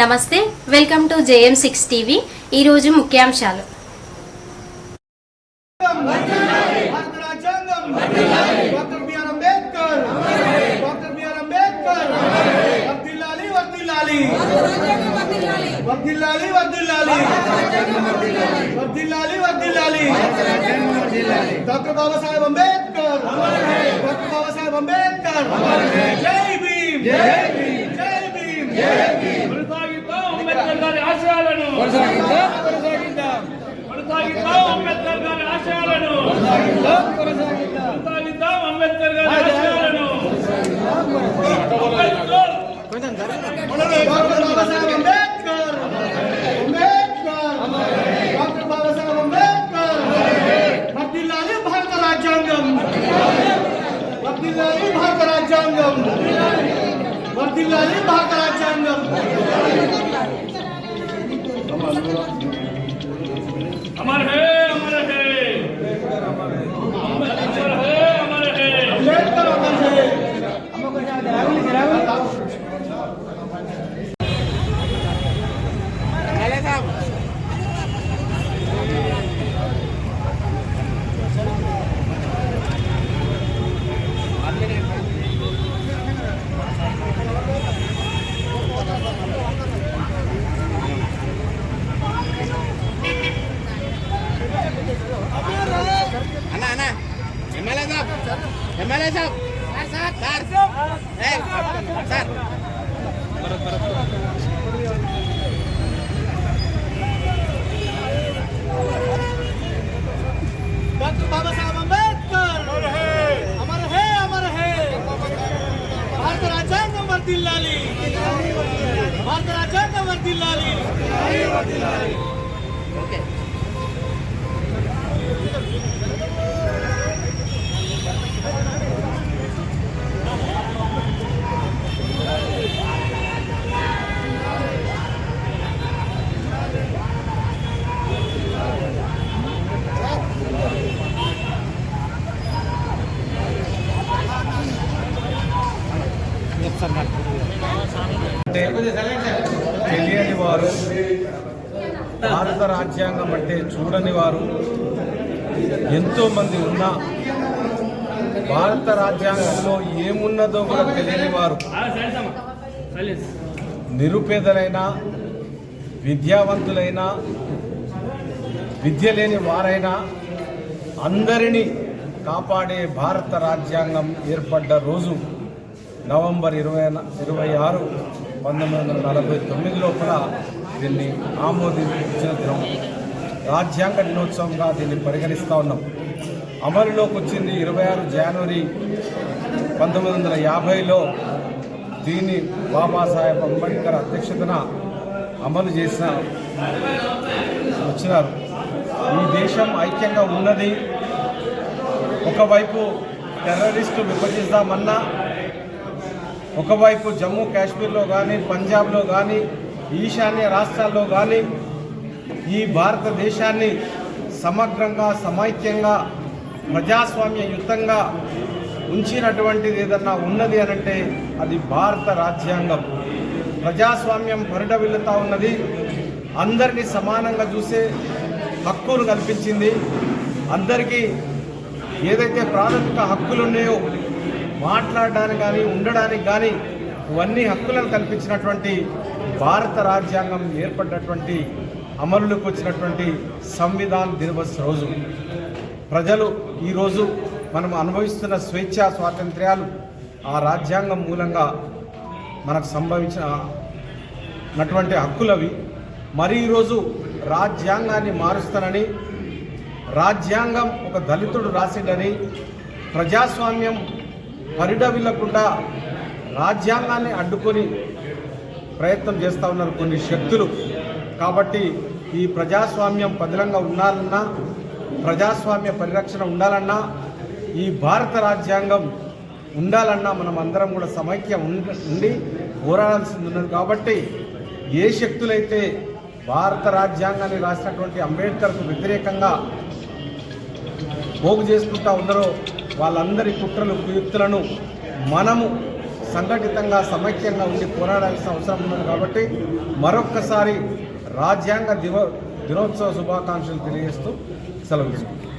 నమస్తే, welcome to JM6 TV. ఈరోజు ముఖ్యాంశాలు. డాక్టర్ బాబాసాహెబ్ అంబేద్కర్, డాక్టర్ బాబాసాహెబ్ అంబేద్కర్, జై భీమ్, జై భీమ్, జై భీమ్, జై భీమ్. కొనసాగిద్దాం అంబేద్కర్ గారి ఆశయాలను, కొనసాగిద్దాం అంబేద్కర్ గారి ఆశయాలను, కొనసాగిద్దాం అంబేద్కర్ గారి ఆశయాలను. Doctor Babasaheb Ambedkar, Ambedkar, doctor Babasaheb Ambedkar. వర్ధిల్లాలి భారత రాజ్యాంగం, వర్ధిల్లాలి భారత రాజ్యాంగం, వర్ధిల్లాలి భారత రాజ్యాంగం. अमर है, अमर है, अमर है, अमर है. अंबेडकर अमर है. एमएलए साहब सर डॉक्टर बाबा साहब अंबेडकर अमर है, अमर है. भारत राज्यांगम వర్ధిల్లాలి, భారత రాజ్యాంగం వర్ధిల్లాలి. ओके తెలియని వారు, భారత రాజ్యాంగం అంటే చూడని వారు ఎంతోమంది ఉన్నా భారత రాజ్యాంగంలో ఏమున్నదో కూడా తెలియని వారు, నిరుపేదలైనా విద్యావంతులైనా విద్య లేని వారైనా అందరినీ కాపాడే భారత రాజ్యాంగం ఏర్పడ్డ రోజు నవంబర్ 26, 1949 లోపల దీన్ని ఆమోదించిన దినం. రాజ్యాంగ దినోత్సవంగా దీన్ని పరిగణిస్తూ ఉన్నాం. అమలులోకి వచ్చింది 26 జనవరి 1950లో. దీన్ని బాబాసాహెబ్ అంబేద్కర్ అధ్యక్షతన అమలు చేసిన వచ్చినారు. ఈ దేశం ఐక్యంగా ఉన్నది. ఒకవైపు టెర్రరిస్టు విభజిస్తామన్నా, ఒకవైపు జమ్మూ కాశ్మీర్లో కానీ పంజాబ్లో కానీ ఈశాన్య రాష్ట్రాల్లో కానీ ఈ భారతదేశాన్ని సమగ్రంగా సమైక్యంగా ప్రజాస్వామ్యయుతంగా ఉంచినటువంటిది ఏదన్నా ఉన్నది అనంటే అది భారత రాజ్యాంగం. ప్రజాస్వామ్యం పరిడవిల్లుతూ ఉన్నది. అందరినీ సమానంగా చూసే హక్కును కల్పించింది. అందరికీ ఏదైతే ప్రాథమిక హక్కులు ఉన్నాయో మాట్లాడడానికి కానీ ఉండడానికి కానీ ఇవన్నీ హక్కులను కల్పించినటువంటి భారత రాజ్యాంగం ఏర్పడినటువంటి అమలులోకి వచ్చినటువంటి సంవిధాన్ దివస్ రోజు. ప్రజలు ఈరోజు మనం అనుభవిస్తున్న స్వేచ్ఛా స్వాతంత్ర్యాలు ఆ రాజ్యాంగం మూలంగా మనకు సంభవించినటువంటి హక్కులవి. మరి ఈరోజు రాజ్యాంగాన్ని మారుస్తానని, రాజ్యాంగం ఒక దళితుడు రాసిండని, ప్రజాస్వామ్యం పరిడవిల్లకుండా రాజ్యాంగాన్ని అడ్డుకొని ప్రయత్నం చేస్తూ ఉన్నారు కొన్ని శక్తులు. కాబట్టి ఈ ప్రజాస్వామ్యం పదిలంగా ఉండాలన్నా, ప్రజాస్వామ్య పరిరక్షణ ఉండాలన్నా, ఈ భారత రాజ్యాంగం ఉండాలన్నా మనం అందరం కూడా సమైక్యం ఉండి పోరాడాల్సింది ఉన్నది. కాబట్టి ఏ శక్తులైతే భారత రాజ్యాంగాన్ని రాసినటువంటి అంబేద్కర్కు వ్యతిరేకంగా పోగు చేసుకుంటూ ఉన్నారో వాళ్ళందరి కుట్రలు కుయుక్తులను మనము సంఘటితంగా సమైక్యంగా ఉండి పోరాడాల్సిన అవసరం ఉన్నది. కాబట్టి మరొక్కసారి రాజ్యాంగ దినోత్సవ శుభాకాంక్షలు తెలియజేస్తూ సెలవు తీసుకుంటాం.